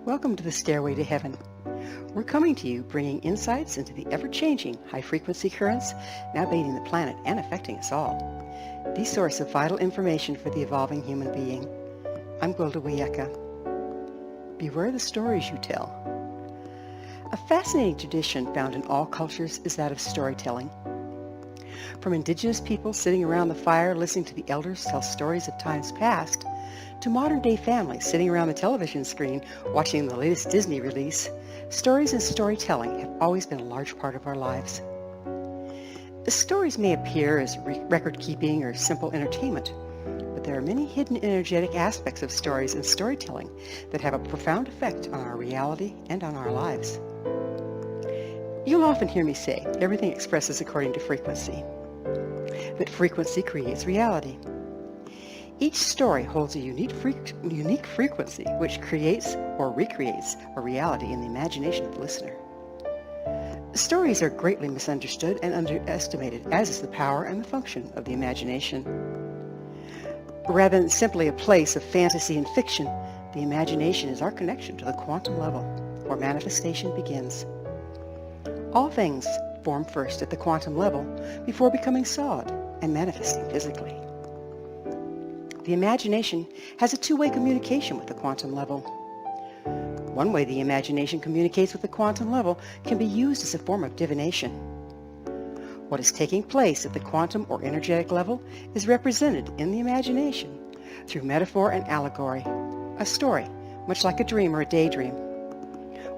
Welcome to the Stairway to Heaven. We're coming to you bringing insights into the ever-changing high-frequency currents now bathing the planet and affecting us all. The source of vital information for the evolving human being. I'm Gwilda Wiyaka. Beware the stories you tell. A fascinating tradition found in all cultures is that of storytelling. From indigenous people sitting around the fire listening to the elders tell stories of times past, to modern-day families sitting around the television screen watching the latest Disney release, stories and storytelling have always been a large part of our lives. The stories may appear as record-keeping or simple entertainment, but there are many hidden energetic aspects of stories and storytelling that have a profound effect on our reality and on our lives. You'll often hear me say, everything expresses according to frequency, that frequency creates reality. Each story holds a unique frequency which creates or recreates a reality in the imagination of the listener. Stories are greatly misunderstood and underestimated, as is the power and the function of the imagination. Rather than simply a place of fantasy and fiction, the imagination is our connection to the quantum level, where manifestation begins. All things form first at the quantum level before becoming solid and manifesting physically. The imagination has a two-way communication with the quantum level. One way the imagination communicates with the quantum level can be used as a form of divination. What is taking place at the quantum or energetic level is represented in the imagination through metaphor and allegory, a story, much like a dream or a daydream.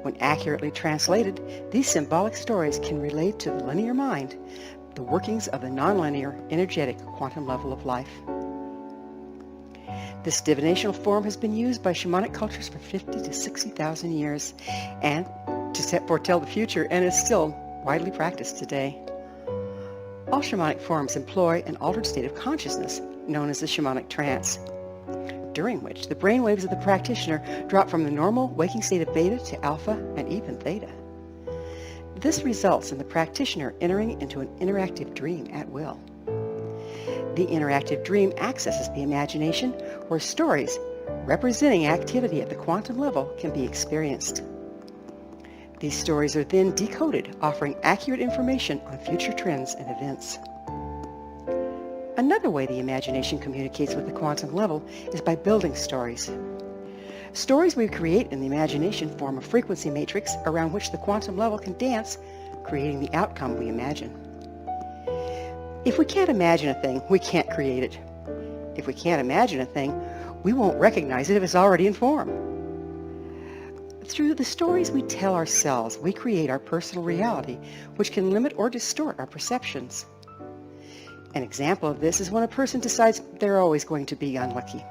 When accurately translated, these symbolic stories can relate to the linear mind, the workings of the nonlinear, energetic quantum level of life. This divinational form has been used by shamanic cultures for 50 to 60,000 years and to foretell the future, and is still widely practiced today. All shamanic forms employ an altered state of consciousness known as the shamanic trance, during which the brainwaves of the practitioner drop from the normal waking state of beta to alpha and even theta. This results in the practitioner entering into an interactive dream at will. The interactive dream accesses the imagination, where stories representing activity at the quantum level can be experienced. These stories are then decoded, offering accurate information on future trends and events. Another way the imagination communicates with the quantum level is by building stories. Stories we create in the imagination form a frequency matrix around which the quantum level can dance, creating the outcome we imagine. If we can't imagine a thing, we can't create it. If we can't imagine a thing, we won't recognize it if it's already in form. Through the stories we tell ourselves, we create our personal reality, which can limit or distort our perceptions. An example of this is when a person decides they're always going to be unlucky.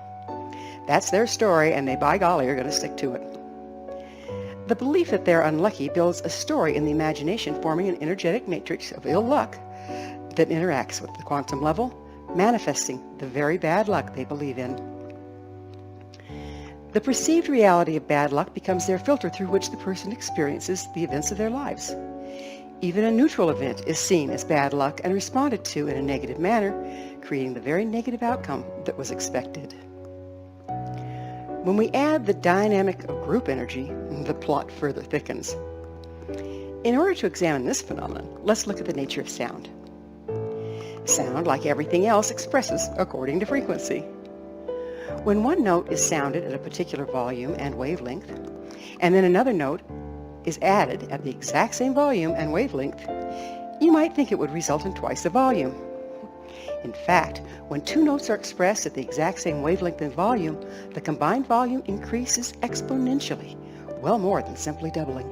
That's their story, and they, by golly, are going to stick to it. The belief that they're unlucky builds a story in the imagination, forming an energetic matrix of ill luck that interacts with the quantum level, manifesting the very bad luck they believe in. The perceived reality of bad luck becomes their filter through which the person experiences the events of their lives. Even a neutral event is seen as bad luck and responded to in a negative manner, creating the very negative outcome that was expected. When we add the dynamic of group energy, the plot further thickens. In order to examine this phenomenon, let's look at the nature of sound. Sound, like everything else, expresses according to frequency. When one note is sounded at a particular volume and wavelength, and then another note is added at the exact same volume and wavelength, you might think it would result in twice the volume. In fact, when two notes are expressed at the exact same wavelength and volume, the combined volume increases exponentially, well more than simply doubling.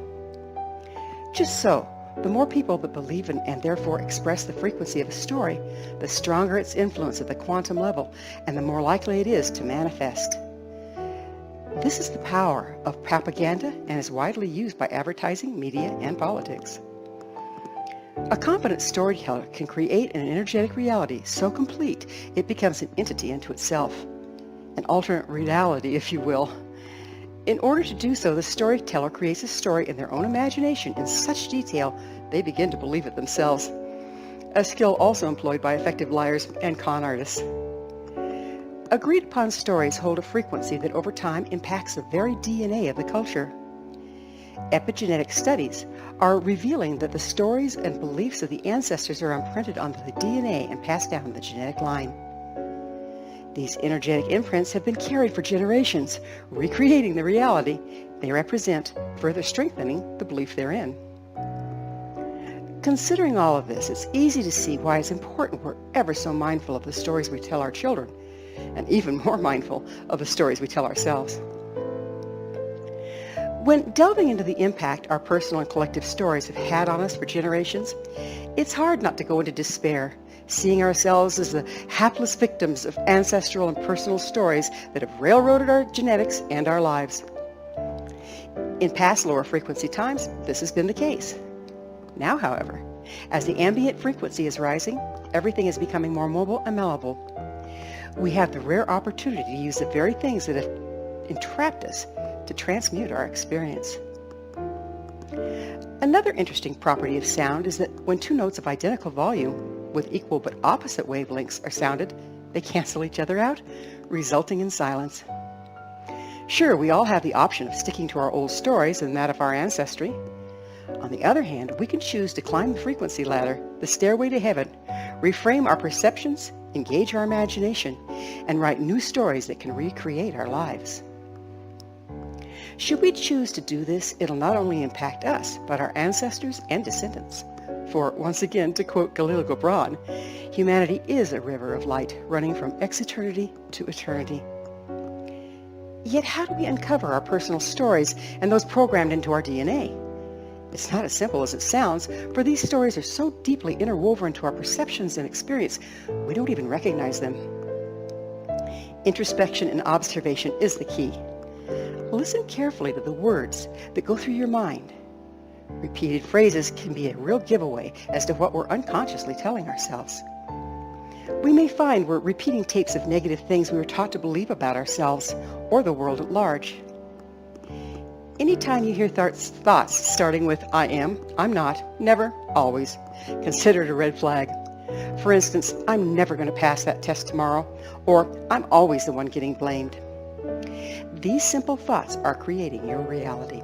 Just so, the more people that believe in and therefore express the frequency of a story, the stronger its influence at the quantum level, and the more likely it is to manifest. This is the power of propaganda and is widely used by advertising, media, and politics. A confident storyteller can create an energetic reality so complete it becomes an entity unto itself, an alternate reality, if you will. In order to do so, the storyteller creates a story in their own imagination in such detail they begin to believe it themselves, a skill also employed by effective liars and con artists. Agreed upon stories hold a frequency that over time impacts the very DNA of the culture. Epigenetic studies are revealing that the stories and beliefs of the ancestors are imprinted onto the DNA and passed down the genetic line. These energetic imprints have been carried for generations, recreating the reality they represent, further strengthening the belief therein. Considering all of this, it's easy to see why it's important we're ever so mindful of the stories we tell our children, and even more mindful of the stories we tell ourselves. When delving into the impact our personal and collective stories have had on us for generations, it's hard not to go into despair, seeing ourselves as the hapless victims of ancestral and personal stories that have railroaded our genetics and our lives. In past lower frequency times, this has been the case. Now, however, as the ambient frequency is rising, everything is becoming more mobile and malleable. We have the rare opportunity to use the very things that have entrapped us to transmute our experience. Another interesting property of sound is that when two notes of identical volume with equal but opposite wavelengths are sounded, they cancel each other out, resulting in silence. Sure, we all have the option of sticking to our old stories and that of our ancestry. On the other hand, we can choose to climb the frequency ladder, the stairway to heaven, reframe our perceptions, engage our imagination, and write new stories that can recreate our lives. Should we choose to do this, it'll not only impact us, but our ancestors and descendants. For, once again, to quote Khalil Gibran, humanity is a river of light running from ex-eternity to eternity. Yet how do we uncover our personal stories and those programmed into our DNA? It's not as simple as it sounds, for these stories are so deeply interwoven into our perceptions and experience, we don't even recognize them. Introspection and observation is the key. Listen carefully to the words that go through your mind. Repeated phrases can be a real giveaway as to what we're unconsciously telling ourselves. We may find we're repeating tapes of negative things we were taught to believe about ourselves or the world at large. Anytime you hear thoughts starting with I am, I'm not, never, always, consider it a red flag. For instance, I'm never going to pass that test tomorrow, or I'm always the one getting blamed. These simple thoughts are creating your reality.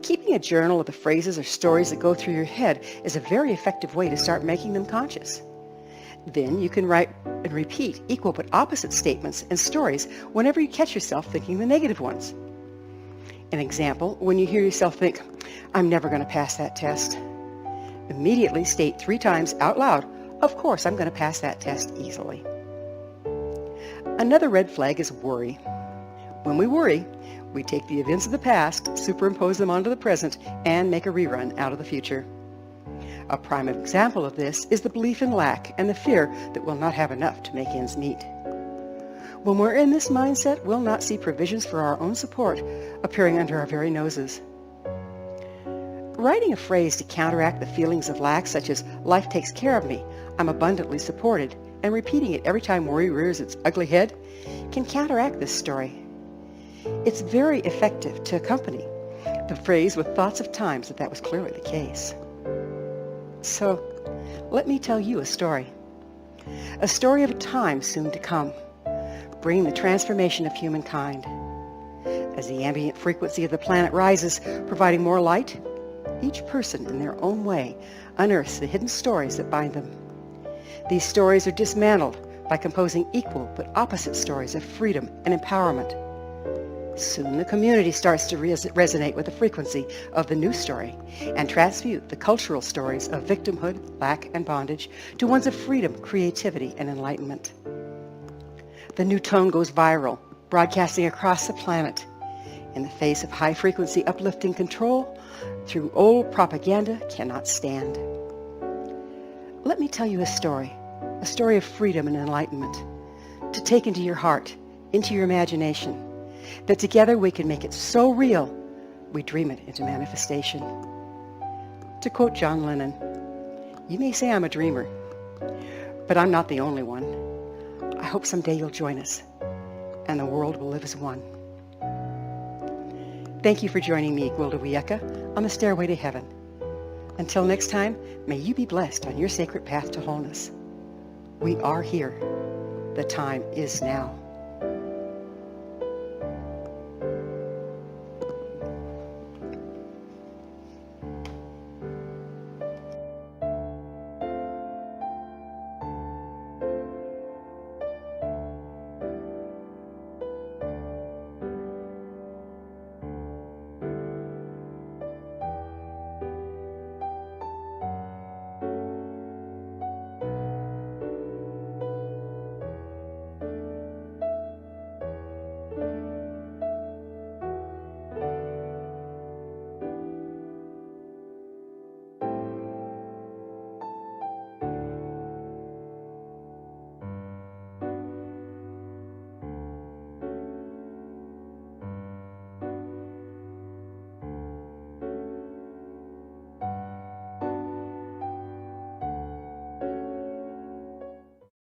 Keeping a journal of the phrases or stories that go through your head is a very effective way to start making them conscious. Then you can write and repeat equal but opposite statements and stories whenever you catch yourself thinking the negative ones. An example, when you hear yourself think, I'm never going to pass that test, immediately state 3 times out loud, of course I'm going to pass that test easily. Another red flag is worry. When we worry, we take the events of the past, superimpose them onto the present, and make a rerun out of the future. A prime example of this is the belief in lack and the fear that we'll not have enough to make ends meet. When we're in this mindset, we'll not see provisions for our own support appearing under our very noses. Writing a phrase to counteract the feelings of lack, such as, life takes care of me, I'm abundantly supported, and repeating it every time worry rears its ugly head, can counteract this story. It's very effective to accompany the phrase with thoughts of times that was clearly the case. So, let me tell you a story of a time soon to come, bringing the transformation of humankind. As the ambient frequency of the planet rises, providing more light, each person in their own way unearths the hidden stories that bind them. These stories are dismantled by composing equal but opposite stories of freedom and empowerment. Soon the community starts to resonate with the frequency of the new story and transmute the cultural stories of victimhood, lack, and bondage to ones of freedom, creativity, and enlightenment. The new tone goes viral, broadcasting across the planet. In the face of high-frequency uplifting control, through old propaganda cannot stand. Let me tell you a story of freedom and enlightenment, to take into your heart, into your imagination, that together we can make it so real, we dream it into manifestation. To quote John Lennon, you may say I'm a dreamer, but I'm not the only one. I hope someday you'll join us, and the world will live as one. Thank you for joining me, Gwilda Wiyaka, on the Stairway to Heaven. Until next time, may you be blessed on your sacred path to wholeness. We are here. The time is now.